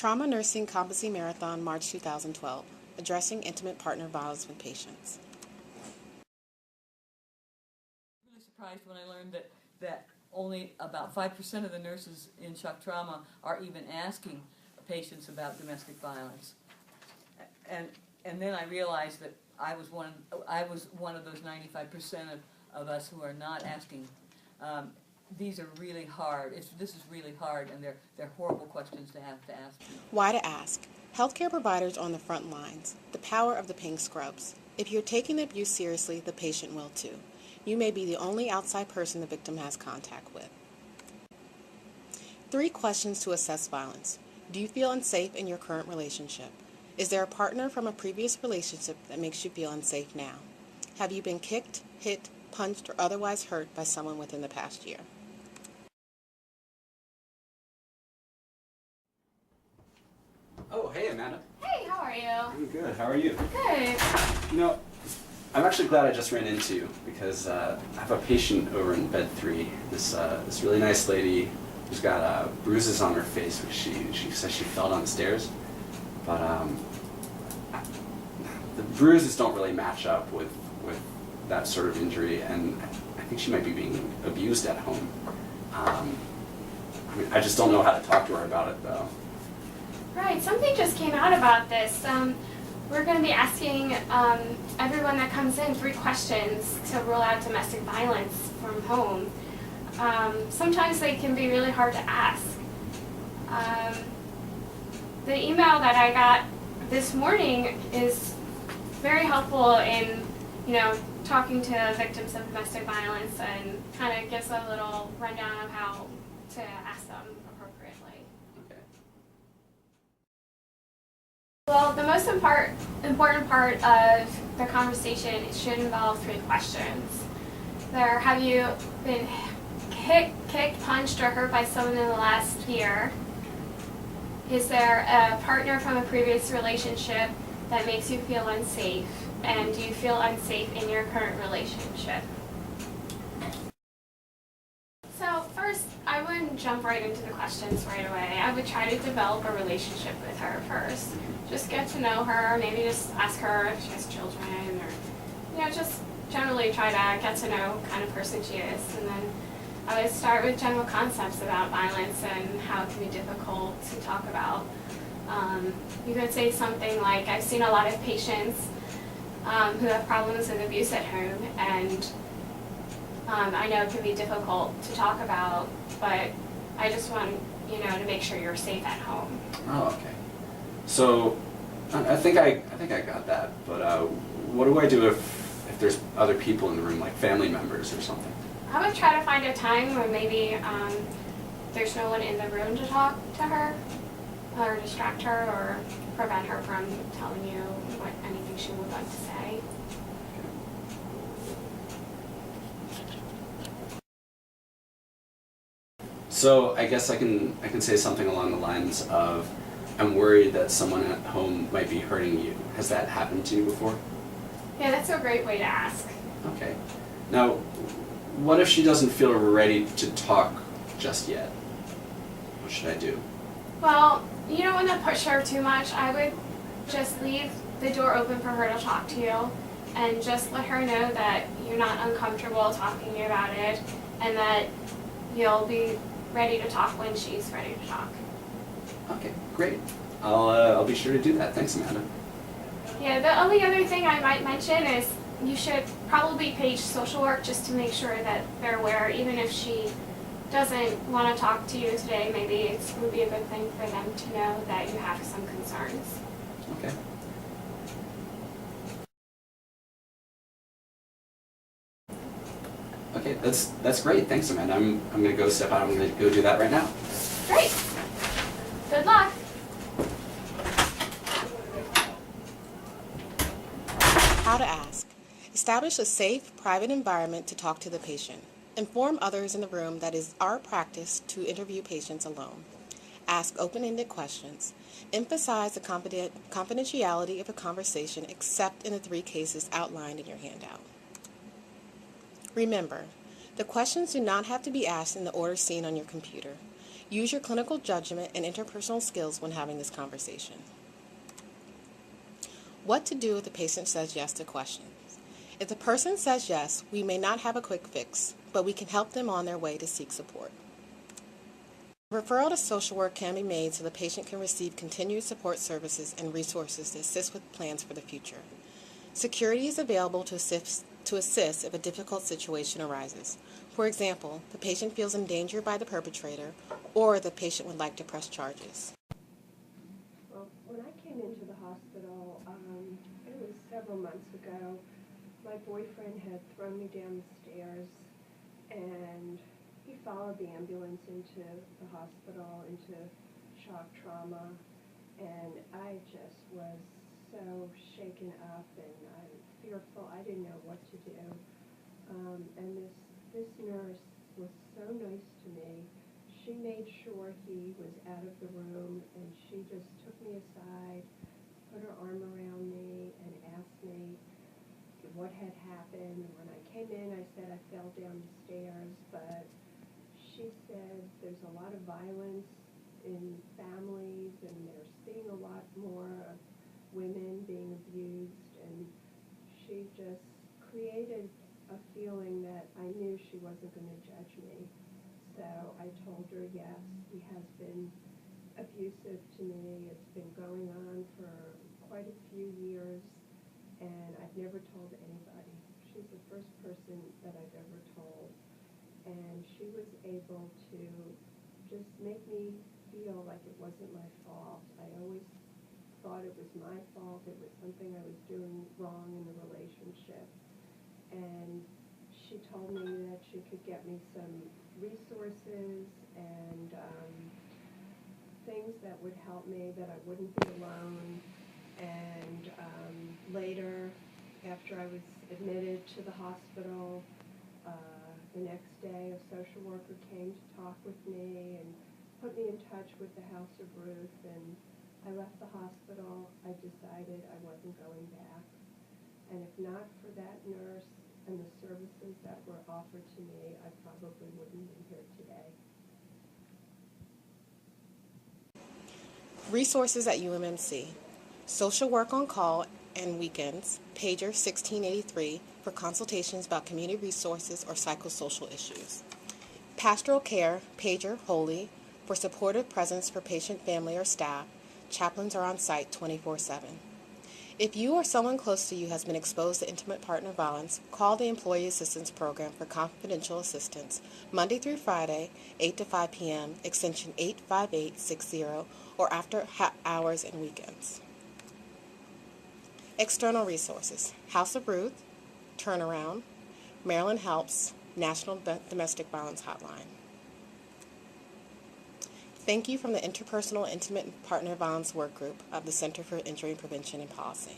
Trauma Nursing Competency Marathon, March 2012, Addressing Intimate Partner Violence with Patients. I was really surprised when I learned that only about 5% of the nurses in shock trauma are even asking patients about domestic violence. And then I realized that I was one of those 95% of us who are not asking. These are really hard. This is really hard, and they're horrible questions to have to ask. Why to ask? Healthcare providers on the front lines. The power of the pink scrubs. If you're taking the abuse seriously, the patient will too. You may be the only outside person the victim has contact with. 3 questions to assess violence. Do you feel unsafe in your current relationship? Is there a partner from a previous relationship that makes you feel unsafe now? Have you been kicked, hit, punched, or otherwise hurt by someone within the past year? Oh, hey, Amanda. Hey, how are you? I'm good. How are you? Good. You know, I'm actually glad I just ran into you because I have a patient over in bed 3. This really nice lady who's got bruises on her face, which she says she fell down the stairs. But the bruises don't really match up with that sort of injury, and I think she might be being abused at home. I just don't know how to talk to her about it, though. Right, something just came out about this. We're going to be asking everyone that comes in 3 questions to rule out domestic violence from home. Sometimes they can be really hard to ask. The email that I got this morning is very helpful in, talking to victims of domestic violence, and kind of gives a little rundown of how to ask them appropriately. Okay. Well, the most important part of the conversation should involve 3 questions. Have you been kicked, punched, or hurt by someone in the last year? Is there a partner from a previous relationship that makes you feel unsafe? And do you feel unsafe in your current relationship? So first, I wouldn't jump right into the questions right away. I would try to develop a relationship with her first. Just get to know her, maybe just ask her if she has children, or just generally try to get to know what kind of person she is. And then I would start with general concepts about violence and how it can be difficult to talk about. You could say something like, I've seen a lot of patients who have problems with abuse at home, and I know it can be difficult to talk about, but I just want to make sure you're safe at home. Oh, okay. So I think I got that. But what do I do if there's other people in the room, like family members or something? I would try to find a time where maybe there's no one in the room to talk to her, or distract her, or prevent her from telling you anything she would like to say. So I guess I can say something along the lines of, I'm worried that someone at home might be hurting you. Has that happened to you before? Yeah, that's a great way to ask. Okay. Now, what if she doesn't feel ready to talk just yet? What should I do? Well, you don't want to push her too much. I would just leave the door open for her to talk to you, and just let her know that you're not uncomfortable talking about it, and that you'll be ready to talk when she's ready to talk. Okay, great. I'll be sure to do that. Thanks, Amanda. Yeah, the only other thing I might mention is you should probably page social work just to make sure that they're aware, even if she doesn't want to talk to you today, maybe it would be a good thing for them to know that you have some concerns. Okay. Okay, that's great. Thanks, Amanda. I'm gonna go step out. I'm gonna go do that right now. Great. Good luck. How to ask. Establish a safe, private environment to talk to the patient. Inform others in the room that it is our practice to interview patients alone. Ask open-ended questions. Emphasize the confidentiality of a conversation except in the 3 cases outlined in your handout. Remember, the questions do not have to be asked in the order seen on your computer. Use your clinical judgment and interpersonal skills when having this conversation. What to do if the patient says yes to questions. If the person says yes, we may not have a quick fix, but we can help them on their way to seek support. Referral to social work can be made so the patient can receive continued support services and resources to assist with plans for the future. Security is available to assist if a difficult situation arises. For example, the patient feels endangered by the perpetrator, or the patient would like to press charges. Well, when I came into the hospital, it was several months ago, my boyfriend had thrown me down the stairs, and he followed the ambulance into the hospital, into shock trauma, and I just was so shaken up and I'm fearful. I didn't know what to do. And this nurse was so nice to me. She made sure he was out of the room, and she just took me aside, put her arm around me, and asked me what had happened. When I came in, I said I fell down the stairs, but she said there's a lot of violence in families, and they're seeing a lot more of women being abused, and she just created a feeling that I knew she wasn't going to judge me. So I told her, yes, he has been abusive to me. It's been going on for quite a few years, and I've never told anybody. She's the first person that I've ever told. And she was able to just make me feel like it wasn't my fault. I always thought it was my fault. It was something I was doing wrong in the relationship. And she told me that she could get me some resources and things that would help me, that I wouldn't be alone. And later, after I was admitted to the hospital, the next day a social worker came to talk with me and put me in touch with the House of Ruth, and I left the hospital. I decided I wasn't going back. And if not for that nurse and the services that were offered to me, I probably wouldn't be here today. Resources at UMMC. Social work on call and weekends, pager 1683 for consultations about community resources or psychosocial issues. Pastoral care, pager Holy, for supportive presence for patient, family, or staff. Chaplains are on site 24/7. If you or someone close to you has been exposed to intimate partner violence, call the Employee Assistance Program for confidential assistance Monday through Friday, 8 to 5 p.m., extension 85860, or after hours and weekends. External resources: House of Ruth, Turnaround, Maryland Helps, National Domestic Violence Hotline. Thank you from the Interpersonal Intimate Partner Violence Work Group of the Center for Injury Prevention and Policy.